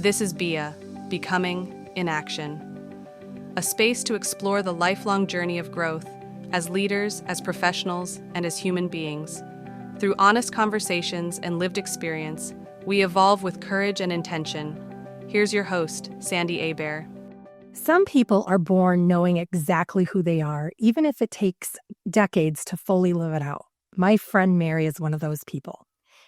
This is BIA, Becoming in Action, a space to explore the lifelong journey of growth as leaders, as professionals, and as human beings. Through honest conversations and lived experience, we evolve with courage and intention. Here's your host, Sandy Abear. Some people are born knowing exactly who they are, even if it takes decades to fully live it out. My friend Mary is one of those people.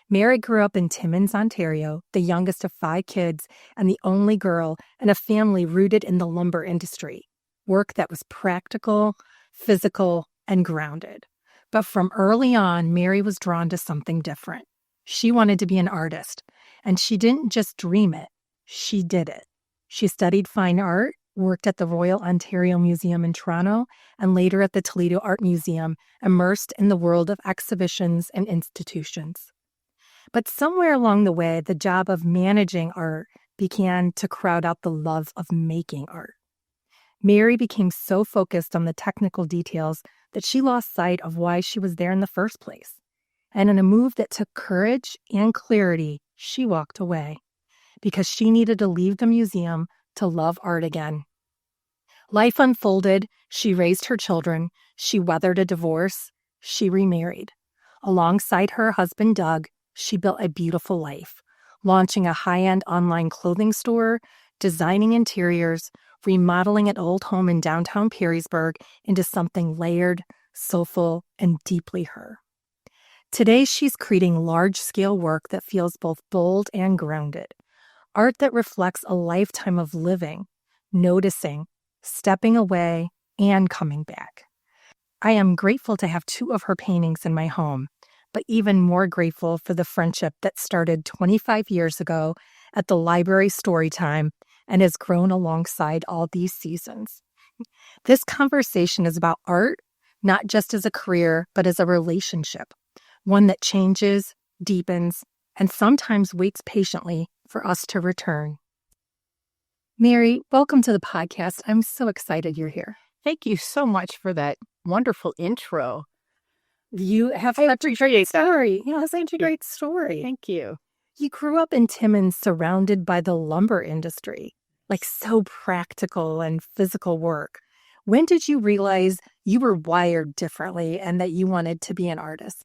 Mary grew up in Timmins, Ontario, the youngest of 5 kids and the only girl in a family rooted in the lumber industry, work that was practical, physical, and grounded. But from early on, Mary was drawn to something different. She wanted to be an artist, and she didn't just dream it, she did it. She studied fine art, worked at the Royal Ontario Museum in Toronto, and later at the Toledo Art Museum, immersed in the world of exhibitions and institutions. But somewhere along the way, the job of managing art began to crowd out the love of making art. Mary became so focused on the technical details that she lost sight of why she was there in the first place. And in a move that took courage and clarity, she walked away because she needed to leave the museum to love art again. Life unfolded, she raised her children, she weathered a divorce, she remarried. Alongside her husband, Doug, she built a beautiful life, launching a high-end online clothing store, designing interiors, remodeling an old home in downtown Perrysburg into something layered, soulful, and deeply her. Today, she's creating large-scale work that feels both bold and grounded. Art that reflects a lifetime of living, noticing, stepping away, and coming back. I am grateful to have 2 of her paintings in my home, but even more grateful for the friendship that started 25 years ago at the library Storytime and has grown alongside all these seasons. This conversation is about art, not just as a career, but as a relationship, one that changes, deepens, and sometimes waits patiently for us to return. Mary, welcome to the podcast. I'm so excited you're here. Thank you so much for that wonderful intro. You have such a great story. Yeah, such a great story. Thank you. You grew up in Timmins surrounded by the lumber industry, like so practical and physical work. When did you realize you were wired differently and that you wanted to be an artist?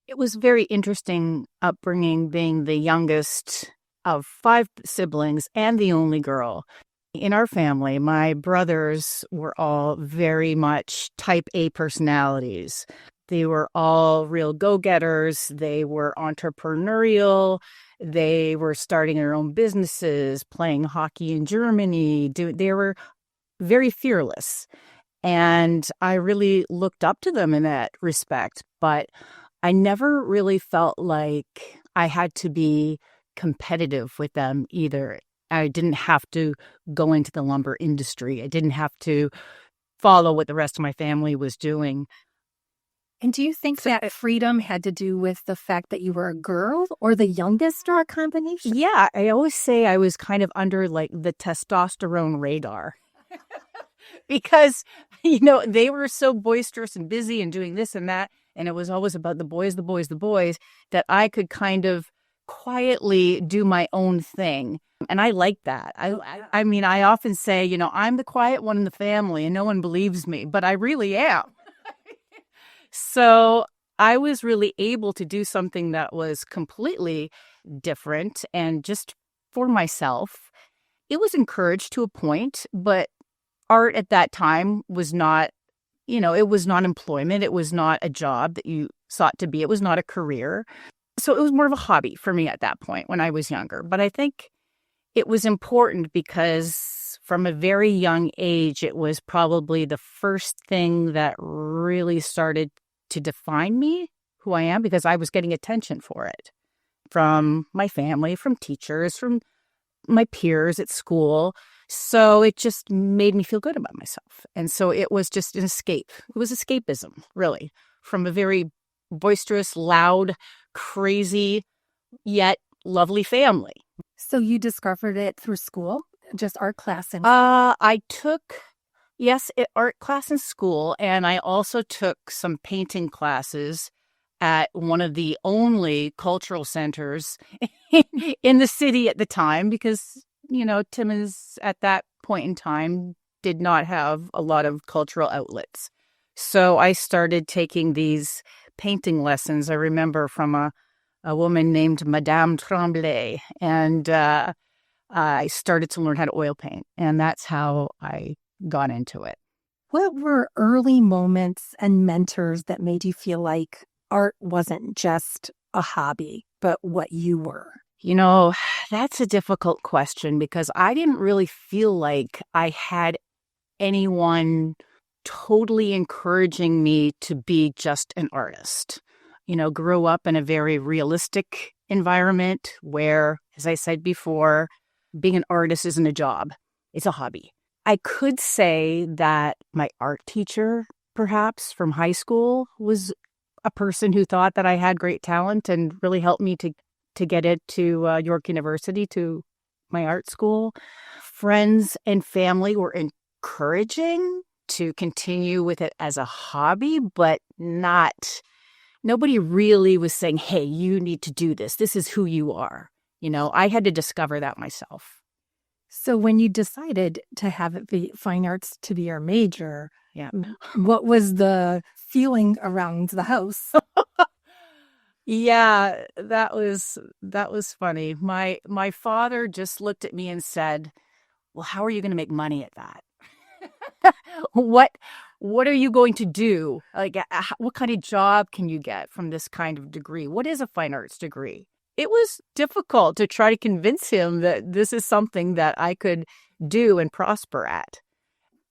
It was very interesting upbringing, being the youngest of 5 siblings and the only girl. In our family, my brothers were all very much type A personalities. They were all real go-getters. They were entrepreneurial. They were starting their own businesses, playing hockey in Germany. They were very fearless. And I really looked up to them in that respect. But I never really felt like I had to be competitive with them either. I didn't have to go into the lumber industry. I didn't have to follow what the rest of my family was doing. And do you think that freedom had to do with the fact that you were a girl or the youngest or a combination? Yeah, I always say I was kind of under like the testosterone radar because, they were so boisterous and busy and doing this and that. And it was always about the boys, that I could kind of quietly do my own thing. And I like that. I mean, I often say, I'm the quiet one in the family and no one believes me, but I really am. So I was really able to do something that was completely different and just for myself. It was encouraged to a point, but art at that time was not, it was not employment. It was not a job that you sought to be. It was not a career. So it was more of a hobby for me at that point when I was younger. But I think it was important because from a very young age, it was probably the first thing that really started to define me, who I am, because I was getting attention for it from my family, from teachers, from my peers at school. So it just made me feel good about myself. And so it was just an escape. It was escapism, really, from a very boisterous, loud, crazy, yet lovely family. So you discovered it through school, just art class? I took, art class in school, and I also took some painting classes at one of the only cultural centers in the city at the time, because, Timmins at that point in time did not have a lot of cultural outlets. So I started taking these painting lessons. I remember from a woman named Madame Tremblay, and I started to learn how to oil paint, and that's how I got into it. What were early moments and mentors that made you feel like art wasn't just a hobby, but what you were? That's a difficult question because I didn't really feel like I had anyone totally encouraging me to be just an artist. Grew up in a very realistic environment where, as I said before, being an artist isn't a job. It's a hobby. I could say that my art teacher, perhaps from high school, was a person who thought that I had great talent and really helped me to get into York University, to my art school. Friends and family were encouraging to continue with it as a hobby, but nobody really was saying, hey, you need to do this. This is who you are. I had to discover that myself. So when you decided to have it be fine arts to be your major, yeah, what was the feeling around the house? Yeah, that was funny. My father just looked at me and said, "Well, how are you going to make money at that? What are you going to do? Like, what kind of job can you get from this kind of degree? What is a fine arts degree?" It was difficult to try to convince him that this is something that I could do and prosper at.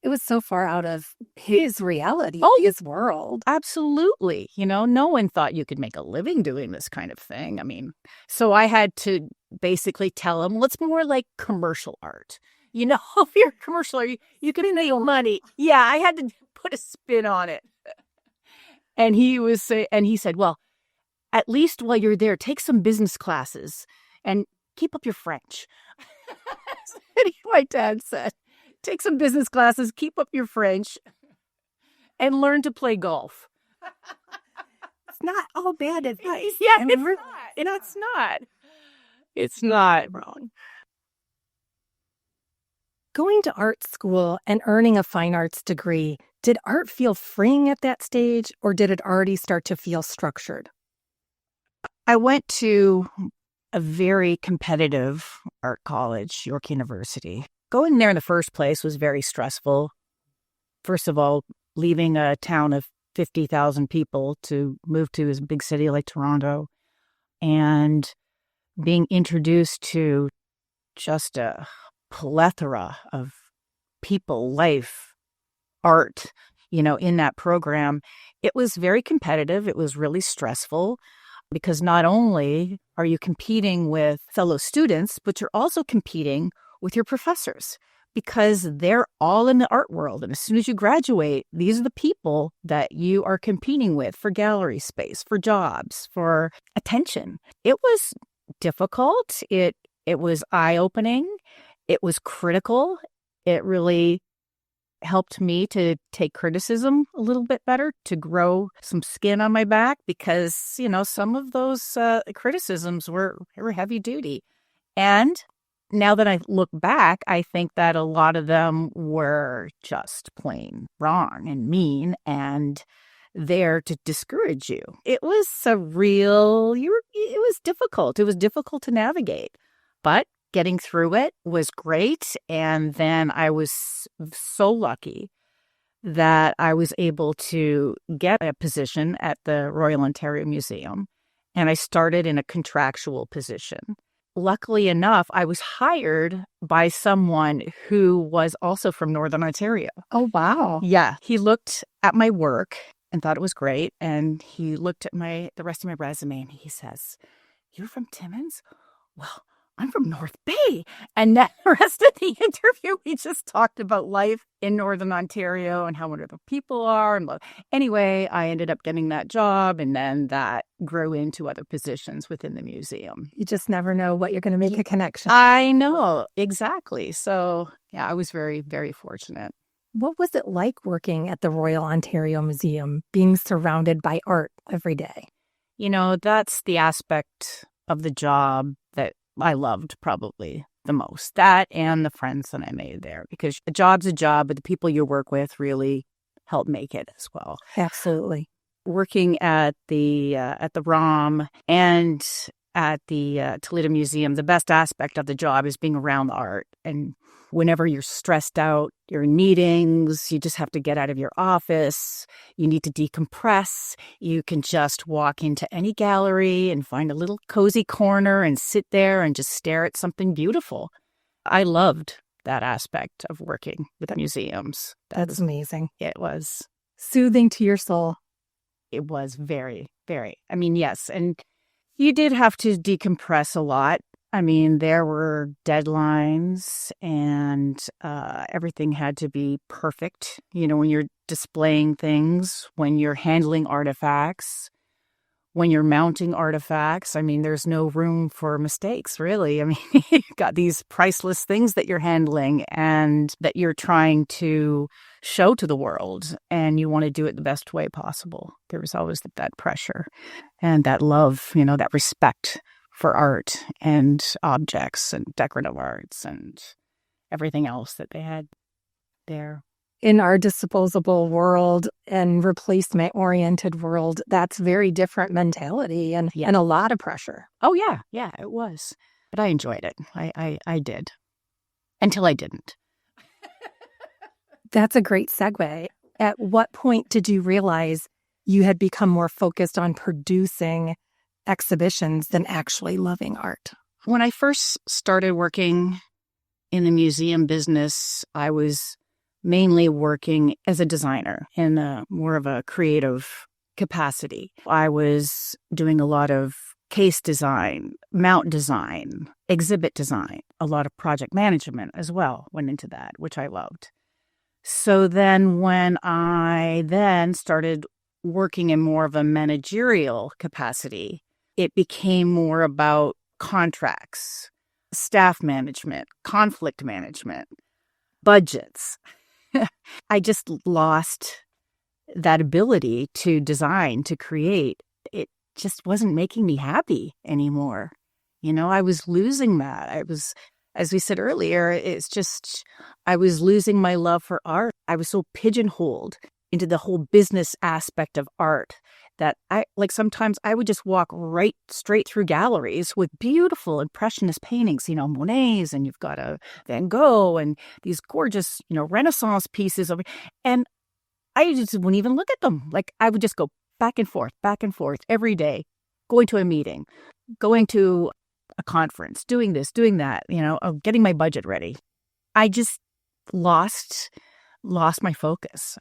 It was so far out of his reality, his world. Absolutely. No one thought you could make a living doing this kind of thing. I mean, so I had to basically tell him, well, it's more like commercial art. If you're commercial art, you can make money. Yeah, I had to put a spin on it. And he said, well, at least while you're there, take some business classes and keep up your French. My dad said, take some business classes, keep up your French, and learn to play golf. It's not all bad advice. Yeah, it's not. It's not wrong. Going to art school and earning a fine arts degree, did art feel freeing at that stage, or did it already start to feel structured? I went to a very competitive art college, York University. Going there in the first place was very stressful. First of all, leaving a town of 50,000 people to move to a big city like Toronto, and being introduced to just a plethora of people, life, art, in that program. It was very competitive. It was really stressful because not only are you competing with fellow students, but you're also competing with your professors because they're all in the art world. And as soon as you graduate, these are the people that you are competing with for gallery space, for jobs, for attention. It was difficult. It was eye-opening. It was critical. It really helped me to take criticism a little bit better, to grow some skin on my back, because, some of those criticisms were heavy duty. And now that I look back, I think that a lot of them were just plain wrong and mean and there to discourage you. It was it was difficult. It was difficult to navigate, but getting through it was great. And then I was so lucky that I was able to get a position at the Royal Ontario Museum, and I started in a contractual position. Luckily enough, I was hired by someone who was also from Northern Ontario. Oh, wow. Yeah. He looked at my work and thought it was great. And he looked at the rest of my resume and he says, "You're from Timmins? Well, I'm from North Bay." And the rest of the interview, we just talked about life in Northern Ontario and how wonderful people are. And anyway, I ended up getting that job, and then that grew into other positions within the museum. You just never know what you're going to make a connection. I know, exactly. So, yeah, I was very, very fortunate. What was it like working at the Royal Ontario Museum, being surrounded by art every day? That's the aspect of the job that I loved probably the most. That and the friends that I made there, because a job's a job, but the people you work with really help make it as well. Absolutely. Working at the ROM and at the Toledo Museum, the best aspect of the job is being around the art. And whenever you're stressed out, you're in meetings, you just have to get out of your office, you need to decompress, you can just walk into any gallery and find a little cozy corner and sit there and just stare at something beautiful. I loved that aspect of working with museums. That's amazing. It was soothing to your soul. It was very, very, yes. And you did have to decompress a lot. There were deadlines and everything had to be perfect. When you're displaying things, when you're handling artifacts, when you're mounting artifacts, there's no room for mistakes, really. You've got these priceless things that you're handling and that you're trying to show to the world, and you want to do it the best way possible. There was always that pressure and that love, that respect for art and objects and decorative arts and everything else that they had there. In our disposable world and replacement-oriented world, that's very different mentality and a lot of pressure. Oh, yeah. Yeah, it was. But I enjoyed it. I did. Until I didn't. That's a great segue. At what point did you realize you had become more focused on producing exhibitions than actually loving art? When I first started working in the museum business, I was mainly working as a designer in more of a creative capacity. I was doing a lot of case design, mount design, exhibit design. A lot of project management as well went into that, which I loved. So then when I then started working in more of a managerial capacity, it became more about contracts, staff management, conflict management, budgets. I just lost that ability to design, to create. It just wasn't making me happy anymore. I was losing that. I was, as we said earlier, I was losing my love for art. I was so pigeonholed into the whole business aspect of art that sometimes I would just walk right straight through galleries with beautiful impressionist paintings, Monet's, and you've got a Van Gogh and these gorgeous, Renaissance pieces and I just wouldn't even look at them. I would just go back and forth every day, going to a meeting, going to a conference, doing this, doing that, getting my budget ready. I just lost my focus.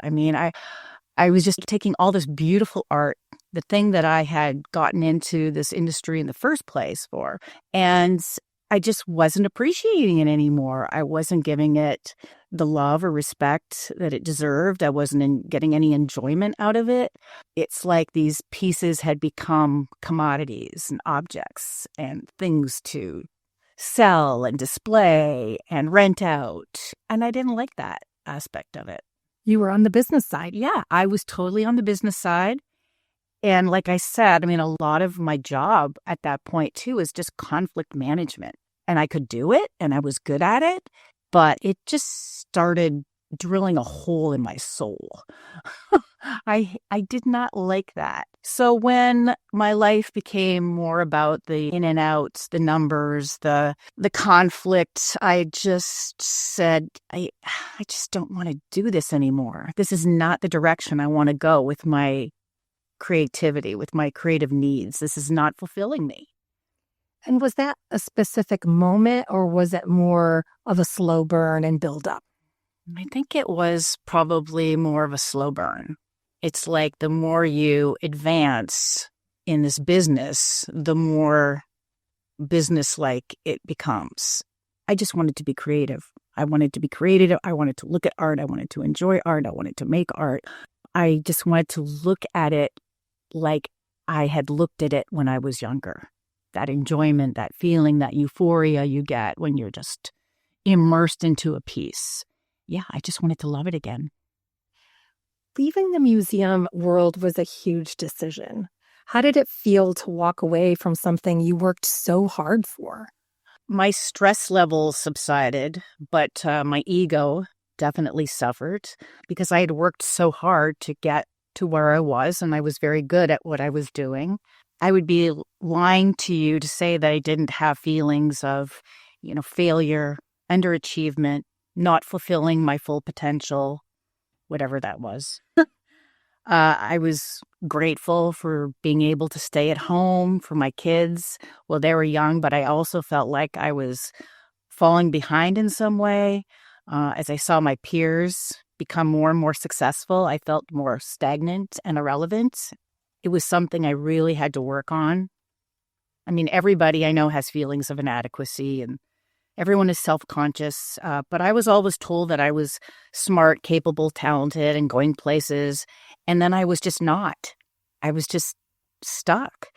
I was just taking all this beautiful art, the thing that I had gotten into this industry in the first place for, and I just wasn't appreciating it anymore. I wasn't giving it the love or respect that it deserved. I wasn't getting any enjoyment out of it. It's like these pieces had become commodities and objects and things to sell and display and rent out. And I didn't like that aspect of it. You were on the business side. Yeah, I was totally on the business side. And like I said, a lot of my job at that point, too, is just conflict management. And I could do it and I was good at it, but it just started drilling a hole in my soul. I did not like that. So when my life became more about the in and outs, the numbers, the conflict, I just said, I just don't want to do this anymore. This is not the direction I want to go with my creativity, with my creative needs. This is not fulfilling me. And was that a specific moment or was it more of a slow burn and build up? I think it was probably more of a slow burn. It's like the more you advance in this business, the more business-like it becomes. I just wanted to be creative. I wanted to be creative. I wanted to look at art. I wanted to enjoy art. I wanted to make art. I just wanted to look at it like I had looked at it when I was younger. That enjoyment, that feeling, that euphoria you get when you're just immersed into a piece. Yeah, I just wanted to love it again. Leaving the museum world was a huge decision. How did it feel to walk away from something you worked so hard for? My stress levels subsided, but my ego definitely suffered because I had worked so hard to get to where I was, and I was very good at what I was doing. I would be lying to you to say that I didn't have feelings of, failure, underachievement, not fulfilling my full potential, whatever that was. I was grateful for being able to stay at home for my kids while they were young, but I also felt like I was falling behind in some way. As I saw my peers become more and more successful, I felt more stagnant and irrelevant. It was something I really had to work on. I mean, everybody I know has feelings of inadequacy and everyone is self-conscious, but I was always told that I was smart, capable, talented, and going places, and then I was just not. I was just stuck.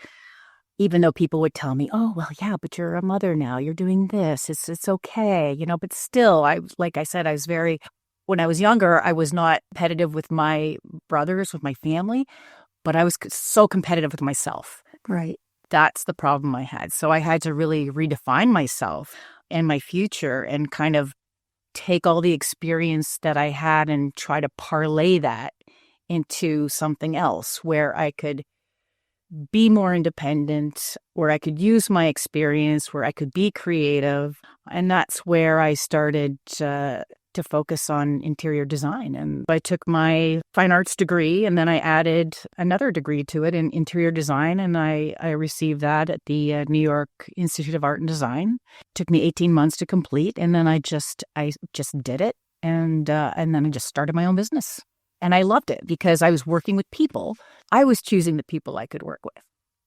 Even though people would tell me, oh, well, yeah, but you're a mother now. You're doing this. It's okay, but still, like I said, when I was younger, I was not competitive with my brothers, with my family, but I was so competitive with myself. Right. That's the problem I had. So I had to really redefine myself and my future and kind of take all the experience that I had and try to parlay that into something else where I could be more independent, where I could use my experience, where I could be creative. And that's where I started to focus on interior design. And I took my fine arts degree and then I added another degree to it in interior design. And I received that at the New York Institute of Art and Design. It took me 18 months to complete. And then I just did it. And then I just started my own business. And I loved it because I was working with people. I was choosing the people I could work with.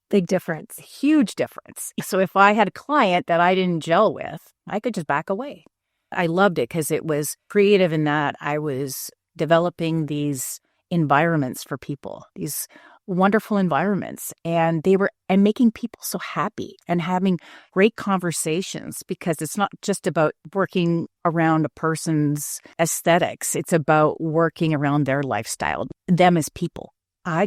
Big difference. Huge difference. So if I had a client that I didn't gel with, I could just back away. I loved it because it was creative in that I was developing these environments for people, these wonderful environments, and making people so happy and having great conversations because it's not just about working around a person's aesthetics. It's about working around their lifestyle, them as people. I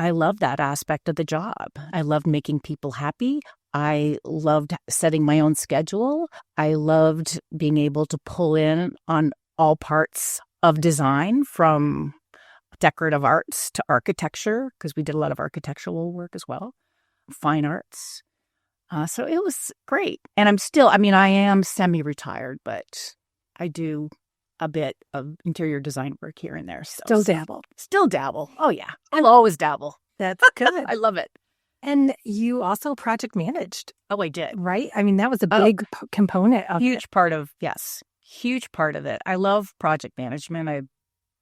love that aspect of the job. I loved making people happy. I loved setting my own schedule. I loved being able to pull in on all parts of design, from decorative arts to architecture, because we did a lot of architectural work as well, fine arts. So it was great. And I am semi-retired, but I do a bit of interior design work here and there. So. Still dabble. Still dabble. Oh, yeah. I'll always dabble. That's good. I love it. And you also project managed. Oh, I did. Right? I mean, that was a big component of huge part of it. I love project management. I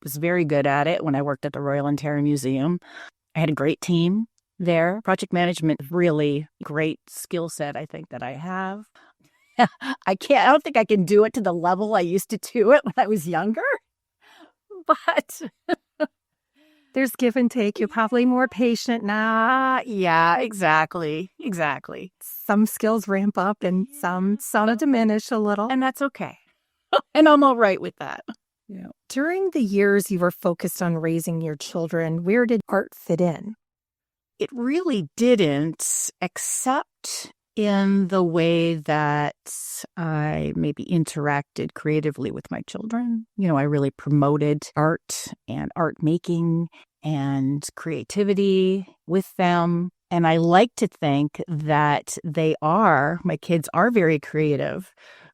was very good at it when I worked at the Royal Ontario Museum. I had a great team there. Project management is really great skill set, I think, that I have. I don't think I can do it to the level I used to do it when I was younger, but there's give and take. You're probably more patient now. Yeah, exactly. Some skills ramp up and some diminish a little. And that's okay. And I'm all right with that. Yeah. During the years you were focused on raising your children, where did art fit in? It really didn't, except in the way that I maybe interacted creatively with my children. I really promoted art and art making and creativity with them. And I like to think that my kids are very creative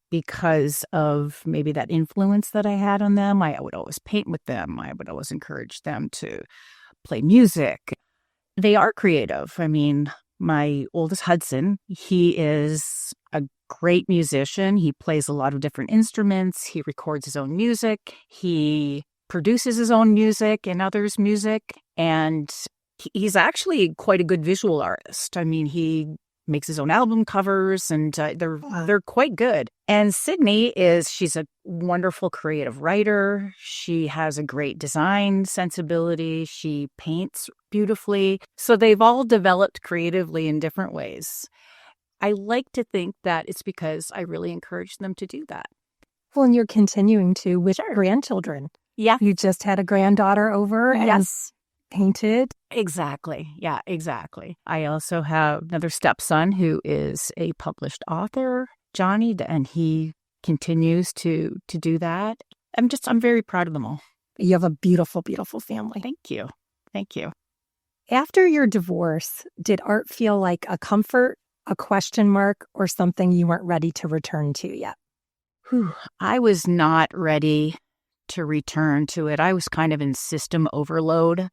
because of maybe that influence that I had on them. I would always paint with them. I would always encourage them to play music. They are creative. I mean, my oldest Hudson, he is a great musician. He plays a lot of different instruments. He records his own music. He produces his own music and others' music. And he's actually quite a good visual artist. I mean, he makes his own album covers, and they're quite good. And Sydney she's a wonderful creative writer. She has a great design sensibility. She paints beautifully. So they've all developed creatively in different ways. I like to think that it's because I really encouraged them to do that. Well, and you're continuing to with grandchildren. Yeah. You just had a granddaughter over. Yes. painted. Exactly. Yeah, exactly. I also have another stepson who is a published author, Johnny, and he continues to do that. I'm very proud of them all. You have a beautiful, beautiful family. Thank you. Thank you. After your divorce, did art feel like a comfort, a question mark, or something you weren't ready to return to yet? I was not ready to return to it. I was kind of in system overload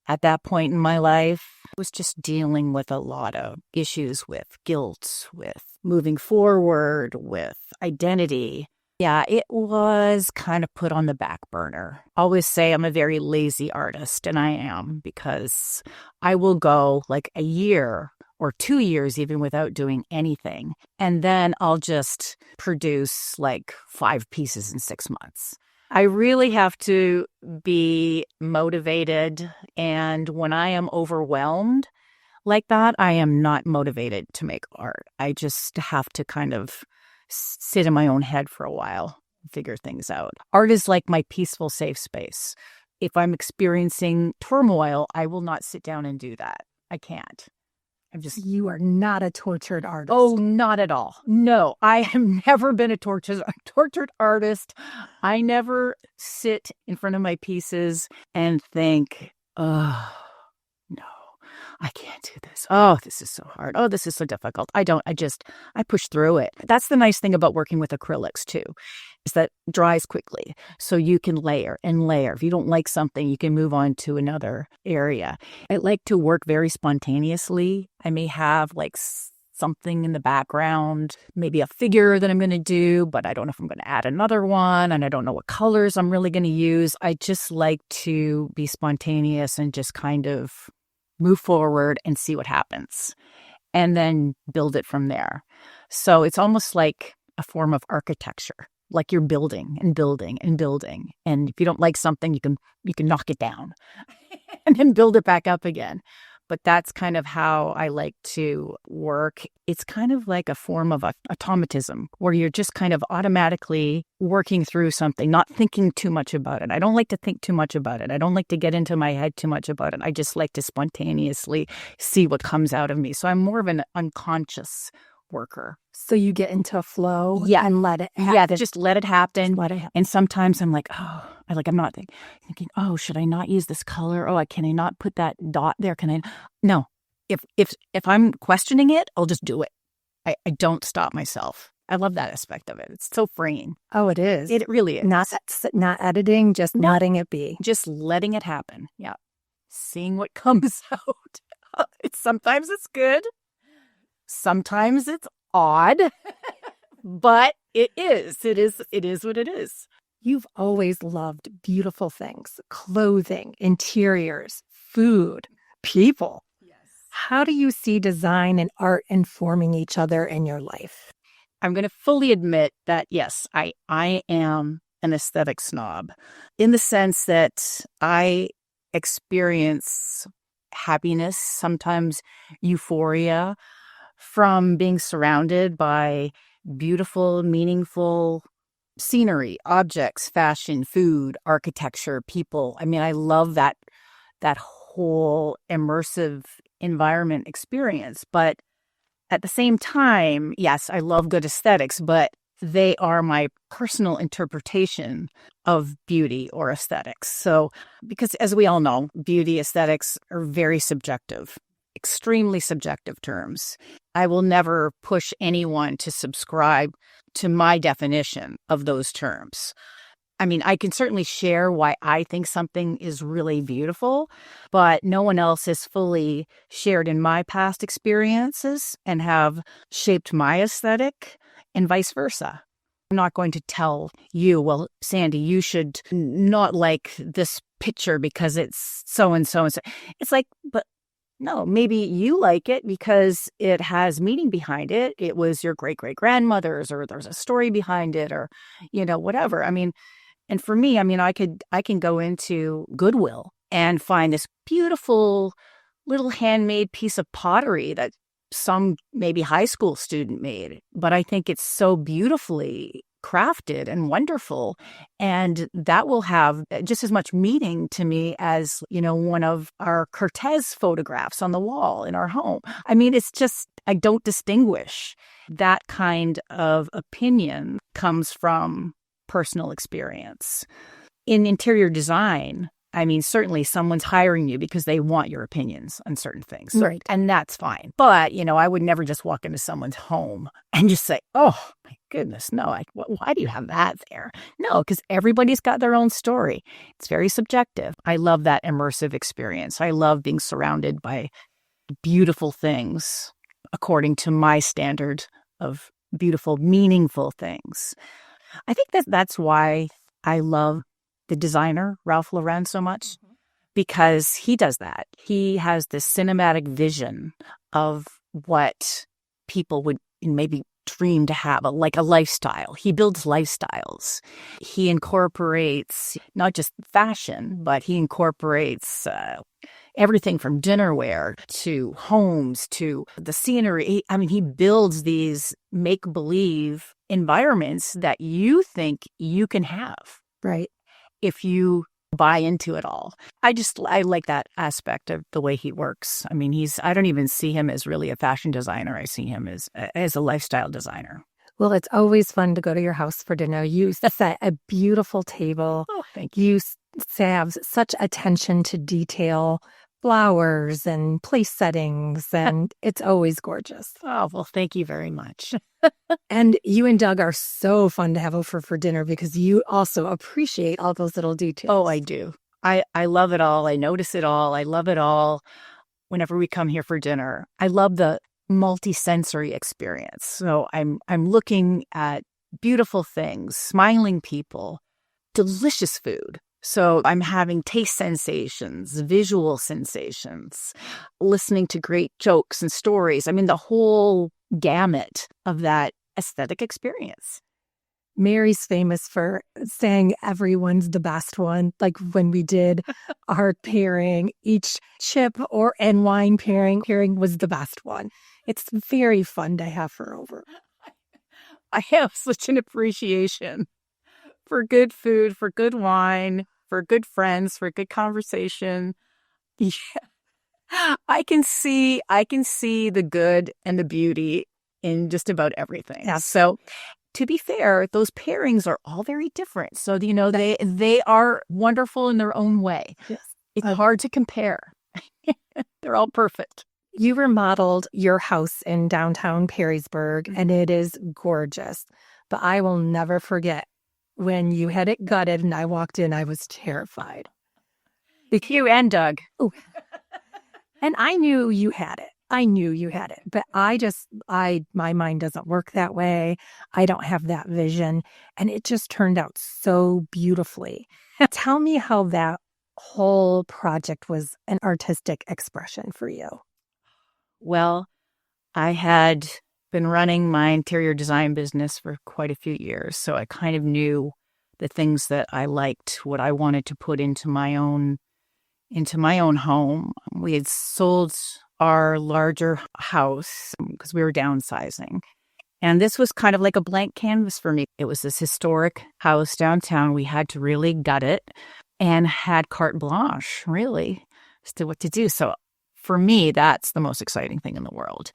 at that point in my life. I was just dealing with a lot of issues with guilt, with moving forward, with identity. Yeah, it was kind of put on the back burner. I always say I'm a very lazy artist, and I am, because I will go like a year or 2 years even without doing anything. And then I'll just produce like 5 pieces in 6 months. I really have to be motivated. And when I am overwhelmed like that, I am not motivated to make art. I just have to kind of sit in my own head for a while, figure things out. Art is like my peaceful, safe space. If I'm experiencing turmoil, I will not sit down and do that. I can't. You are not a tortured artist. Oh, not at all. No, I have never been a tortured artist. I never sit in front of my pieces and think, oh, no, I can't do this. Oh, this is so hard. Oh, this is so difficult. I push through it. That's the nice thing about working with acrylics too, is that it dries quickly. So you can layer and layer. If you don't like something, you can move on to another area. I like to work very spontaneously. I may have like something in the background, maybe a figure that I'm going to do, but I don't know if I'm going to add another one, and I don't know what colors I'm really going to use. I just like to be spontaneous and just kind of move forward and see what happens, and then build it from there. So it's almost like a form of architecture, like you're building and building and building. And if you don't like something, you can knock it down and then build it back up again. But that's kind of how I like to work. It's kind of like a form of automatism, where you're just kind of automatically working through something, not thinking too much about it. I don't like to think too much about it. I don't like to get into my head too much about it. I just like to spontaneously see what comes out of me. So I'm more of an unconscious worker. So you get into a flow and let it happen. Yeah, just let it happen. Let it happen. And sometimes I'm like, I'm not thinking, oh, should I not use this color? Oh, can I not put that dot there? Can I? No. If I'm questioning it, I'll just do it. I don't stop myself. I love that aspect of it. It's so freeing. Oh, it is. It really is. Not editing, just letting it be. Just letting it happen. Yeah. Seeing what comes out. Sometimes it's good. Sometimes it's odd, but it is what it is. You've always loved beautiful things, clothing, interiors, food, people. Yes. How do you see design and art informing each other in your life? I'm going to fully admit that, yes, I am an aesthetic snob, in the sense that I experience happiness, sometimes euphoria, from being surrounded by beautiful, meaningful scenery, objects, fashion, food, architecture, people. I mean, I love that whole immersive environment experience. But at the same time, yes, I love good aesthetics, but they are my personal interpretation of beauty or aesthetics. So, because as we all know, beauty, aesthetics are very subjective. Extremely subjective terms. I will never push anyone to subscribe to my definition of those terms. I mean, I can certainly share why I think something is really beautiful, but no one else has fully shared in my past experiences and have shaped my aesthetic, and vice versa. I'm not going to tell you, well, Sandy, you should not like this picture because it's so and so and so. It's like, but no, maybe you like it because it has meaning behind it. It was your great-great-grandmother's, or there's a story behind it, or, whatever. I mean, and for me, I mean, I can go into Goodwill and find this beautiful little handmade piece of pottery that some maybe high school student made. But I think it's so beautifully crafted and wonderful. And that will have just as much meaning to me as, one of our Cortez photographs on the wall in our home. I mean, it's just, I don't distinguish. That kind of opinion comes from personal experience. In interior design, I mean, certainly someone's hiring you because they want your opinions on certain things. Right. And that's fine. But, I would never just walk into someone's home and just say, oh, my goodness, no, why do you have that there? No, because everybody's got their own story. It's very subjective. I love that immersive experience. I love being surrounded by beautiful things according to my standard of beautiful, meaningful things. I think that's why I love the designer, Ralph Lauren, so much, because he does that. He has this cinematic vision of what people would maybe dream to have, like a lifestyle. He builds lifestyles. He incorporates not just fashion, but he incorporates everything from dinnerware to homes to the scenery. I mean, he builds these make-believe environments that you think you can have. Right. If you buy into it all. I like that aspect of the way he works. I mean, I don't even see him as really a fashion designer. I see him as a lifestyle designer. Well, it's always fun to go to your house for dinner. You set a beautiful table. Oh, thank you. You have such attention to detail, flowers and place settings, and it's always gorgeous. Oh, well, thank you very much. And you and Doug are so fun to have over for dinner because you also appreciate all those little details. Oh, I do. I love it all. I notice it all. I love it all whenever we come here for dinner. I love the multi-sensory experience. So I'm looking at beautiful things, smiling people, delicious food. So I'm having taste sensations, visual sensations, listening to great jokes and stories. I mean, the whole gamut of that aesthetic experience. Mary's famous for saying everyone's the best one. Like when we did our pairing, each chip and wine pairing was the best one. It's very fun to have her over. I have such an appreciation for good food, for good wine, for good friends, for good conversation. Yeah. I can see the good and the beauty in just about everything. Yeah. So to be fair, those pairings are all very different. So, they are wonderful in their own way. Yes. It's hard to compare. They're all perfect. You remodeled your house in downtown Perrysburg, and it is gorgeous. But I will never forget when you had it gutted and I walked in, I was terrified. You and Doug. Ooh. And I knew you had it. But my mind doesn't work that way. I don't have that vision. And it just turned out so beautifully. Tell me how that whole project was an artistic expression for you. Well, I had been running my interior design business for quite a few years, so I kind of knew the things that I liked, what I wanted to put into my own home. We had sold our larger house because we were downsizing. And this was kind of like a blank canvas for me. It was this historic house downtown. We had to really gut it and had carte blanche, really, as to what to do. So for me, that's the most exciting thing in the world.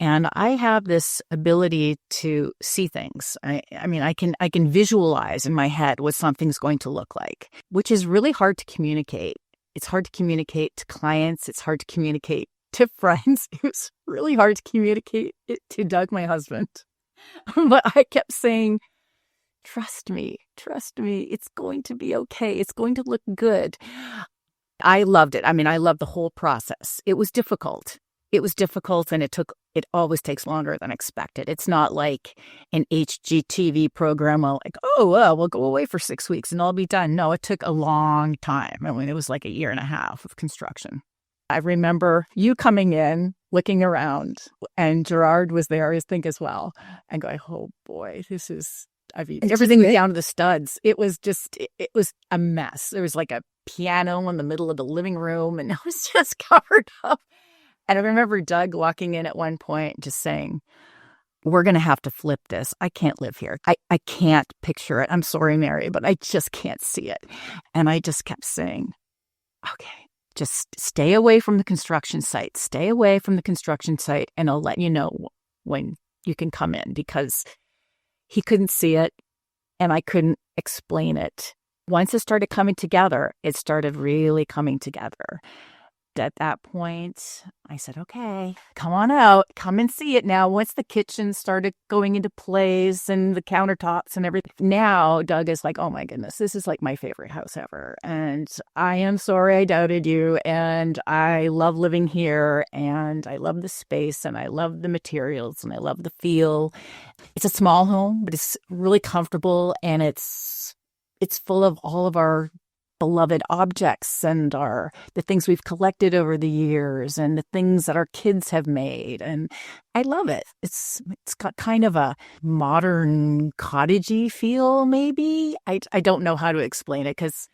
And I have this ability to see things. I mean, I can visualize in my head what something's going to look like, which is really hard to communicate. It's hard to communicate to clients. It's hard to communicate to friends. It was really hard to communicate it to Doug, my husband. But I kept saying, trust me. It's going to be okay. It's going to look good. I loved it. I mean, I loved the whole process. It was difficult. And it always takes longer than expected. It's not like an HGTV program like, we'll go away for 6 weeks and I'll be done. No, it took a long time. I mean, it was like 1.5 years of construction. I remember you coming in, looking around, and Gerard was there, I think, as well, and going, oh boy, everything was down to the studs. It was a mess. There was like a piano in the middle of the living room, and it was just covered up. And I remember Doug walking in at one point just saying, we're going to have to flip this. I can't live here. I can't picture it. I'm sorry, Mary, but I just can't see it. And I just kept saying, okay, just stay away from the construction site. Stay away from the construction site, and I'll let you know when you can come in, because he couldn't see it and I couldn't explain it. Once it started coming together, it started really coming together. At that point, I said, okay, come on out, come and see it now. Once the kitchen started going into place and the countertops and everything, now Doug is like, oh my goodness, this is like my favorite house ever. And I am sorry I doubted you. And I love living here, and I love the space, and I love the materials, and I love the feel. It's a small home, but it's really comfortable, and it's full of all of our beloved objects and the things we've collected over the years, and the things that our kids have made. And I love it. It's got kind of a modern cottagey feel, maybe. I don't know how to explain it, because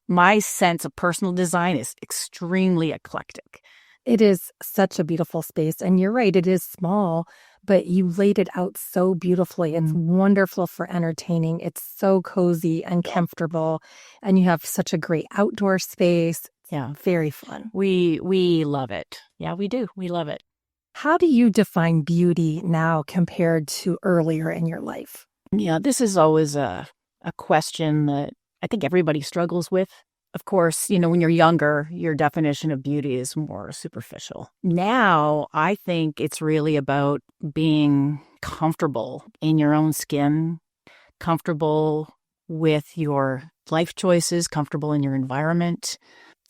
my sense of personal design is extremely eclectic. It is such a beautiful space. And you're right, it is small, but you laid it out so beautifully. It's wonderful for entertaining. It's so cozy and comfortable. And you have such a great outdoor space. Yeah. Very fun. We love it. Yeah, we do. We love it. How do you define beauty now compared to earlier in your life? Yeah, this is always a question that I think everybody struggles with. Of course, when you're younger, your definition of beauty is more superficial. Now, I think it's really about being comfortable in your own skin, comfortable with your life choices, comfortable in your environment,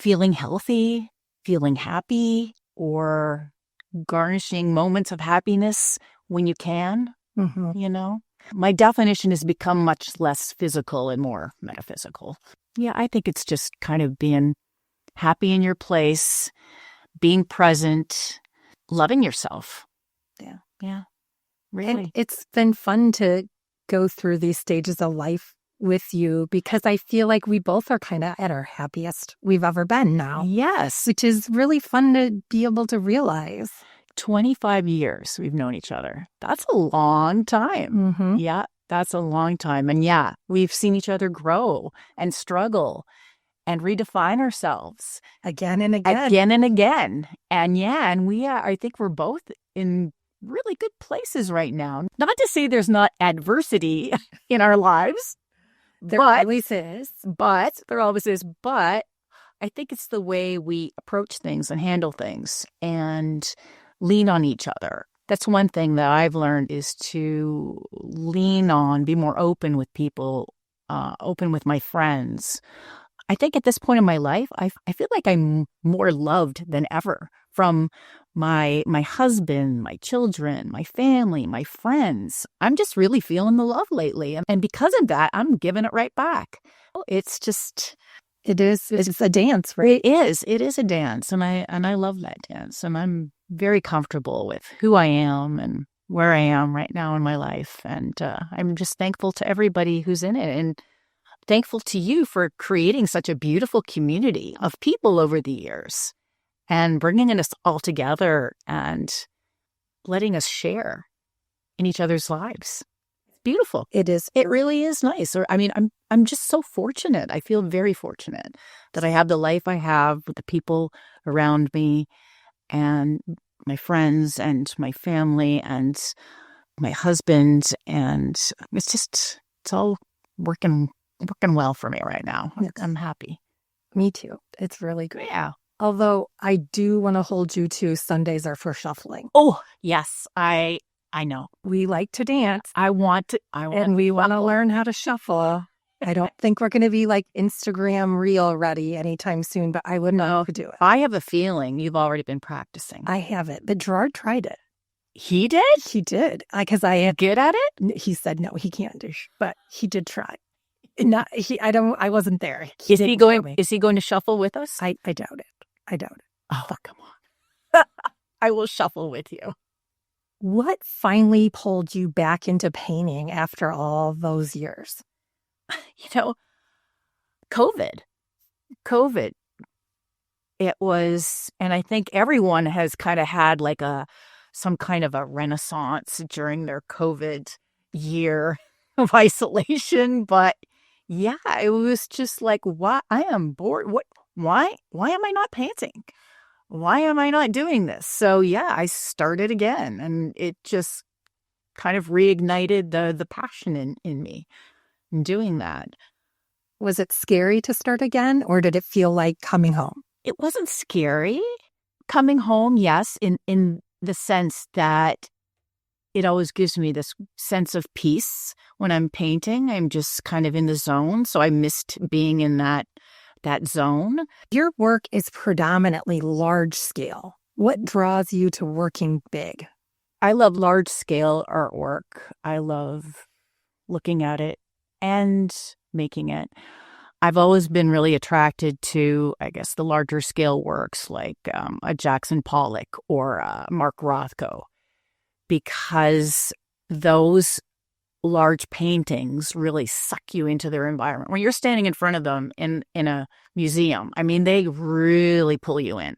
feeling healthy, feeling happy, or garnishing moments of happiness when you can, My definition has become much less physical and more metaphysical. Yeah, I think it's just kind of being happy in your place, being present, loving yourself. Yeah, really. And it's been fun to go through these stages of life with you, because I feel like we both are kind of at our happiest we've ever been now. Yes. Which is really fun to be able to realize. 25 years we've known each other. That's a long time. Mm-hmm. Yeah, that's a long time. And yeah, we've seen each other grow and struggle and redefine ourselves. Again and again. Again and again. And yeah, and I think we're both in really good places right now. Not to say there's not adversity in our lives. There always is. There always is. But I think it's the way we approach things and handle things and lean on each other. That's one thing that I've learned, is to lean on, be more open with people, open with my friends. I think at this point in my life, I feel like I'm more loved than ever, from my husband, my children, my family, my friends. I'm just really feeling the love lately. And because of that, I'm giving it right back. It's just... It's a dance, right? It is a dance. And I love that dance. And I'm very comfortable with who I am and where I am right now in my life. And I'm just thankful to everybody who's in it, and thankful to you for creating such a beautiful community of people over the years and bringing us all together and letting us share in each other's lives. Beautiful. It is. It really is nice. I'm just so fortunate. I feel very fortunate that I have the life I have with the people around me and my friends and my family and my husband. And it's all working well for me right now. Yes. I'm happy. Me too. It's really great. Yeah. Although I do want to hold you to Sundays are for shuffling. Oh, yes. I know. We like to dance. And we want to learn how to shuffle. I don't think we're going to be like Instagram reel ready anytime soon, but I would know to do it. I have a feeling you've already been practicing. I haven't, but Gerard tried it. He did? He did. Because I had good at it? He said no, he can't do, but he did try. I wasn't there. Is he going to shuffle with us? I doubt it. Oh, come on. I will shuffle with you. What finally pulled you back into painting after all those years? COVID. It was, and I think everyone has kind of had like a some kind of a renaissance during their COVID year of isolation. But yeah, it was just like, what? I am bored. Why am I not painting? Why am I not doing this? So yeah, I started again, and it just kind of reignited the passion in me in doing that. Was it scary to start again, or did it feel like coming home? It wasn't scary. Coming home, yes, in the sense that it always gives me this sense of peace when I'm painting. I'm just kind of in the zone, so I missed being in that zone. Your work is predominantly large scale. What draws you to working big? I love large scale artwork. I love looking at it and making it. I've always been really attracted to, I guess, the larger scale works like a Jackson Pollock or Mark Rothko, because those large paintings really suck you into their environment. When you're standing in front of them in a museum, I mean, they really pull you in.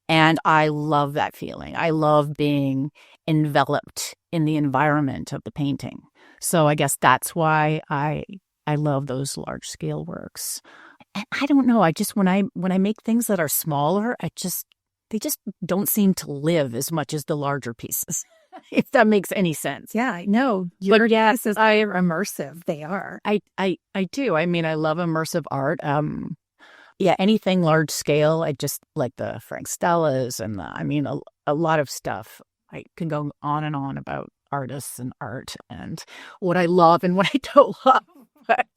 And I love that feeling. I love being enveloped in the environment of the painting. So I guess that's why I love those large scale works. And I don't know, I just when I make things that are smaller, they just don't seem to live as much as the larger pieces. If that makes any sense. Yeah, I know. Your pieces are immersive. They are. I do. I mean, I love immersive art. Yeah, anything large scale. I just like the Frank Stellas and a lot of stuff. I can go on and on about artists and art and what I love and what I don't love. But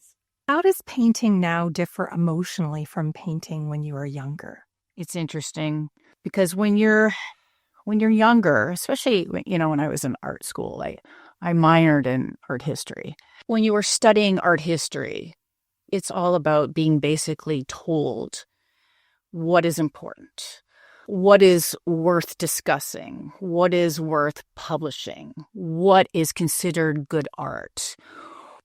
how does painting now differ emotionally from painting when you were younger? It's interesting because when you're younger, especially when I was in art school, I minored in art history. When you were studying art history, it's all about being basically told what is important, what is worth discussing, what is worth publishing, what is considered good art,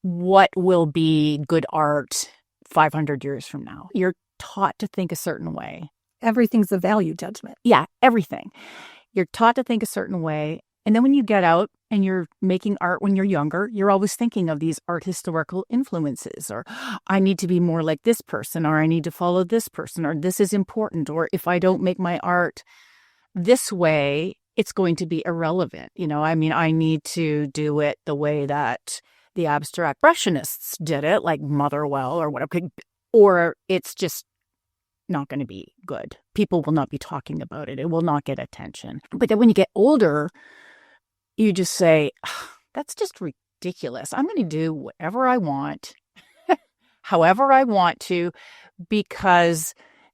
what will be good art 500 years from now. You're taught to think a certain way. Everything's a value judgment. Yeah, everything. You're taught to think a certain way. And then when you get out and you're making art when you're younger, you're always thinking of these art historical influences, or I need to be more like this person, or I need to follow this person, or this is important, or if I don't make my art this way, it's going to be irrelevant. I need to do it the way that the abstract expressionists did it, like Motherwell or whatever, or it's just not going to be good. People will not be talking about it. It will not get attention. But then when you get older, you just say, that's just ridiculous. I'm going to do whatever I want, however I want to, because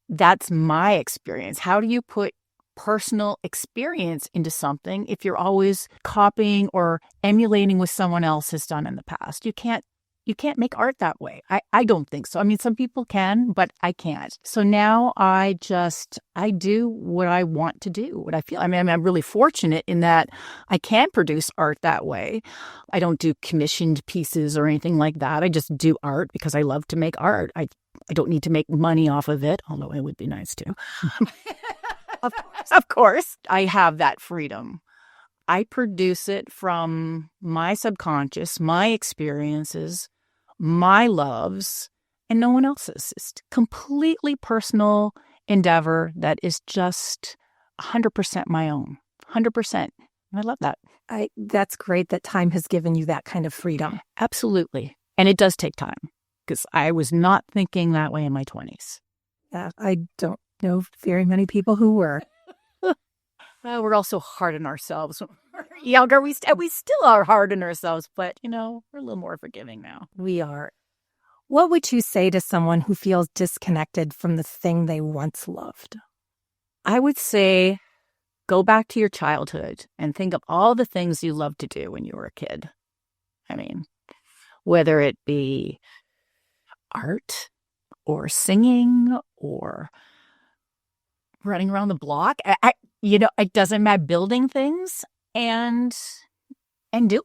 that's my experience. How do you put personal experience into something if you're always copying or emulating what someone else has done in the past? You can't make art that way. I don't think so. I mean, some people can, but I can't. So now I do what I want to do, what I feel. I mean, I'm really fortunate in that I can produce art that way. I don't do commissioned pieces or anything like that. I just do art because I love to make art. I don't need to make money off of it, although it would be nice to. Of course, I have that freedom. I produce it from my subconscious, my experiences, my loves, and no one else's. It's a completely personal endeavor that is just 100% my own, 100%. And I love that. That's great that time has given you that kind of freedom. Absolutely. And it does take time because I was not thinking that way in my 20s. Yeah, I don't know very many people who were. Well, we're also hard on ourselves. When we're younger, we still are hard on ourselves, but, we're a little more forgiving now. We are. What would you say to someone who feels disconnected from the thing they once loved? I would say go back to your childhood and think of all the things you loved to do when you were a kid. I mean, whether it be art or singing or running around the block. It doesn't matter, building things and doing.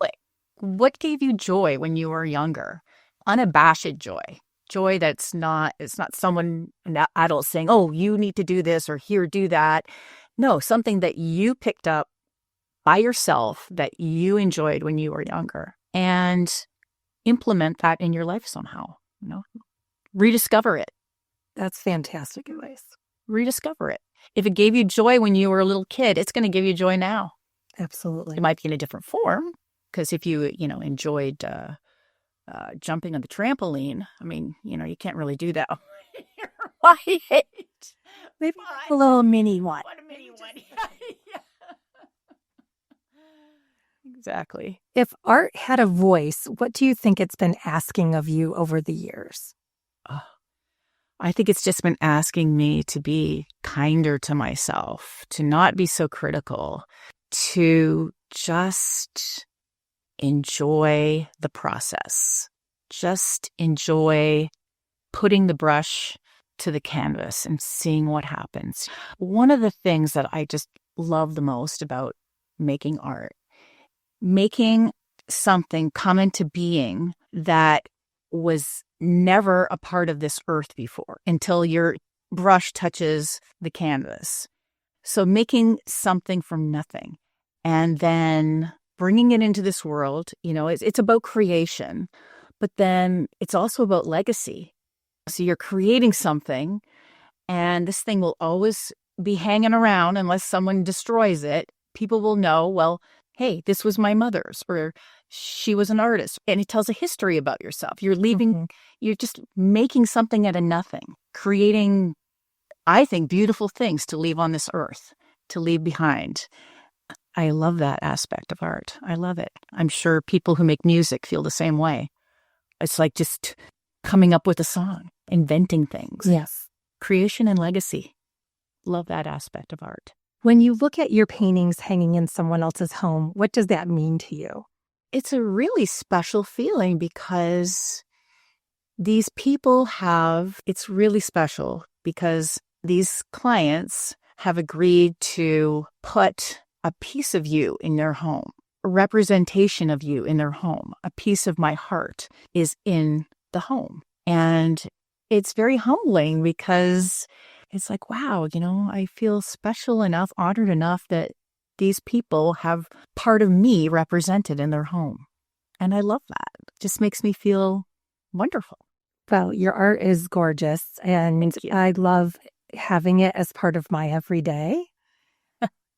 What gave you joy when you were younger? Unabashed joy. Joy it's not someone, an adult saying, oh, you need to do this or here, do that. No, something that you picked up by yourself that you enjoyed when you were younger and implement that in your life somehow, rediscover it. That's fantastic advice. Rediscover it. If it gave you joy when you were a little kid, it's going to give you joy now. Absolutely. It might be in a different form, because if you, enjoyed jumping on the trampoline, I mean, you can't really do that. Right. Maybe a little mini one. What a mini one. Yeah. Exactly. If art had a voice, what do you think it's been asking of you over the years? I think it's just been asking me to be kinder to myself, to not be so critical, to just enjoy the process, just enjoy putting the brush to the canvas and seeing what happens. One of the things that I just love the most about making art, making something come into being that was never a part of this earth before until your brush touches the canvas. So making something from nothing and then bringing it into this world, it's about creation, but then it's also about legacy. So you're creating something, and this thing will always be hanging around unless someone destroys it. People will know, well, hey, this was my mother's, or she was an artist. And it tells a history about yourself. You're leaving, you're just making something out of nothing, creating, I think, beautiful things to leave on this earth, to leave behind. I love that aspect of art. I love it. I'm sure people who make music feel the same way. It's like just coming up with a song, inventing things. Yes. Creation and legacy. Love that aspect of art. When you look at your paintings hanging in someone else's home, what does that mean to you? It's a really special feeling because these people it's really special because these clients have agreed to put a piece of you in their home, a representation of you in their home. A piece of my heart is in the home. And it's very humbling because it's like, wow, I feel special enough, honored enough that these people have part of me represented in their home. And I love that. It just makes me feel wonderful. Well, your art is gorgeous, and I love having it as part of my everyday.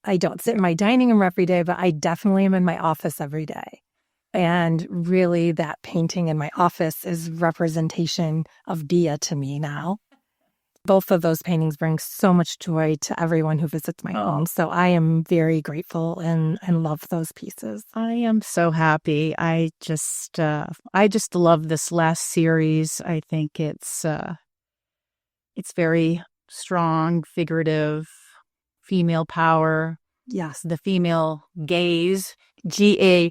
I don't sit in my dining room every day, but I definitely am in my office every day. And really, that painting in my office is representation of Dia to me now. Both of those paintings bring so much joy to everyone who visits my home. So I am very grateful and love those pieces. I am so happy. I just love this last series. I think it's very strong, figurative, female power. Yes. The female gaze, Gaze,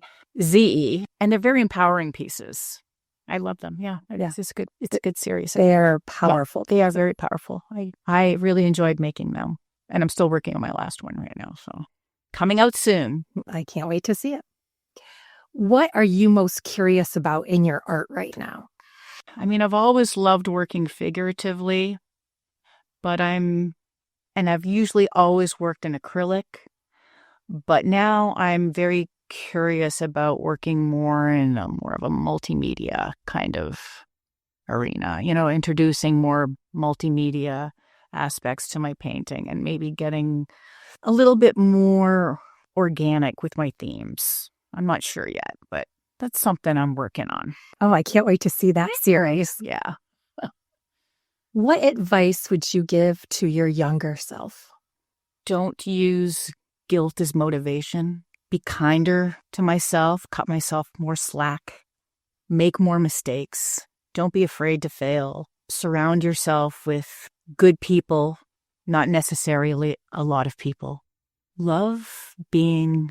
and they're very empowering pieces. I love them. Yeah. It's a good series. They're powerful. They are very powerful. I really enjoyed making them. And I'm still working on my last one right now. So coming out soon. I can't wait to see it. What are you most curious about in your art right now? I mean, I've always loved working figuratively, but I've usually always worked in acrylic. But now I'm very curious about working more in more of a multimedia kind of arena, introducing more multimedia aspects to my painting and maybe getting a little bit more organic with my themes. I'm not sure yet, but that's something I'm working on. Oh, I can't wait to see that series. Yeah. What advice would you give to your younger self? Don't use guilt as motivation. Be kinder to myself, cut myself more slack, make more mistakes. Don't be afraid to fail. Surround yourself with good people, not necessarily a lot of people. Love being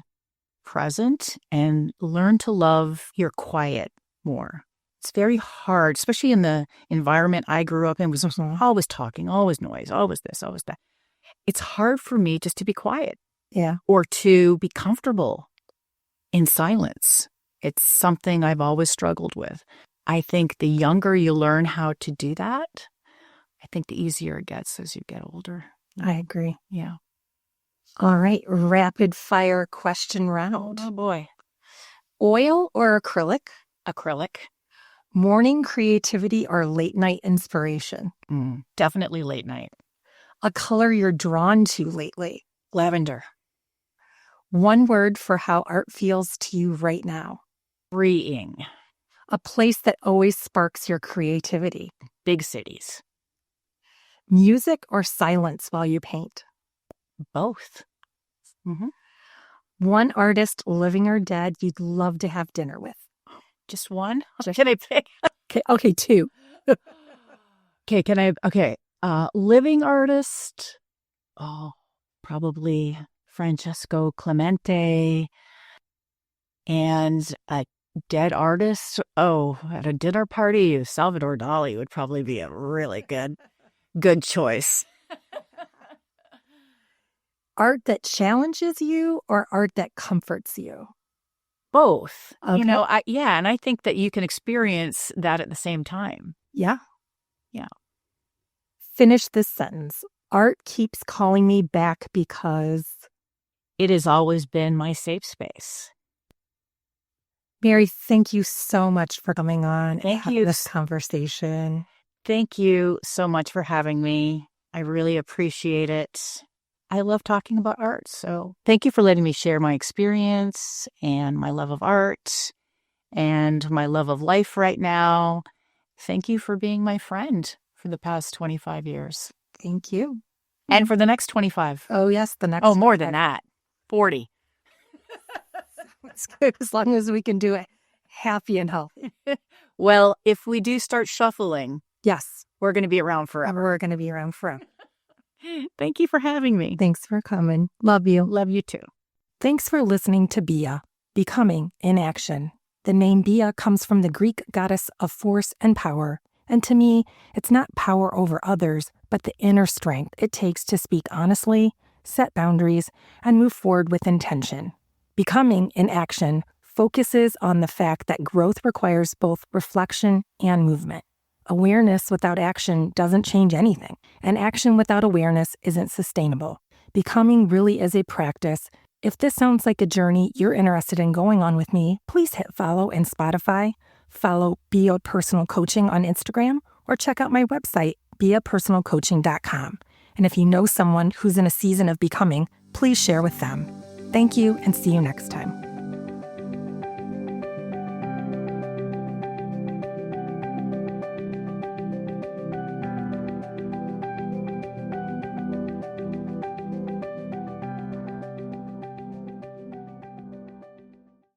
present and learn to love your quiet more. It's very hard, especially in the environment I grew up in, was always talking, always noise, always this, always that. It's hard for me just to be quiet. Yeah. Or to be comfortable in silence. It's something I've always struggled with. I think the younger you learn how to do that, I think the easier it gets as you get older. I agree. Yeah. All right, rapid fire question round. Oh boy. Oil or acrylic? Acrylic. Morning creativity or late night inspiration? Definitely late night. A color you're drawn to lately? Lavender. One word for how art feels to you right now? Freeing. A place that always sparks your creativity? Big cities. Music or silence while you paint? Both. One artist, living or dead, you'd love to have dinner with? Just one? Can I pick? Okay, two. Okay, can I? Okay. Living artist. Oh, probably Francesco Clemente. And a dead artist. Oh, at a dinner party, Salvador Dali would probably be a really good choice. Art that challenges you or art that comforts you? Both. Okay. And I think that you can experience that at the same time. Yeah. Yeah. Finish this sentence. Art keeps calling me back because... It has always been my safe space. Mary, thank you so much for coming on Thank and you. this conversation. Thank you so much for having me. I really appreciate it. I love talking about art. So thank you for letting me share my experience and my love of art and my love of life right now. Thank you for being my friend for the past 25 years. Thank you. And for the next 25. Oh, yes, the next. Oh, more than that. 40. It's good as long as we can do it happy and healthy. Well, if we do start shuffling, Yes, we're going to be around forever. we're going to be around forever. Thank you for having me. Thanks for coming. Love you. Love you too. Thanks for listening to Bia, Becoming in Action. The name Bia comes from the Greek goddess of force and power. And to me, it's not power over others, but the inner strength it takes to speak honestly, set boundaries, and move forward with intention. Becoming in Action focuses on the fact that growth requires both reflection and movement. Awareness without action doesn't change anything, and action without awareness isn't sustainable. Becoming really is a practice. If this sounds like a journey you're interested in going on with me, please hit follow in Spotify, follow Bia Personal Coaching on Instagram, or check out my website, biapersonalcoaching.com. And if you know someone who's in a season of becoming, please share with them. Thank you, and see you next time.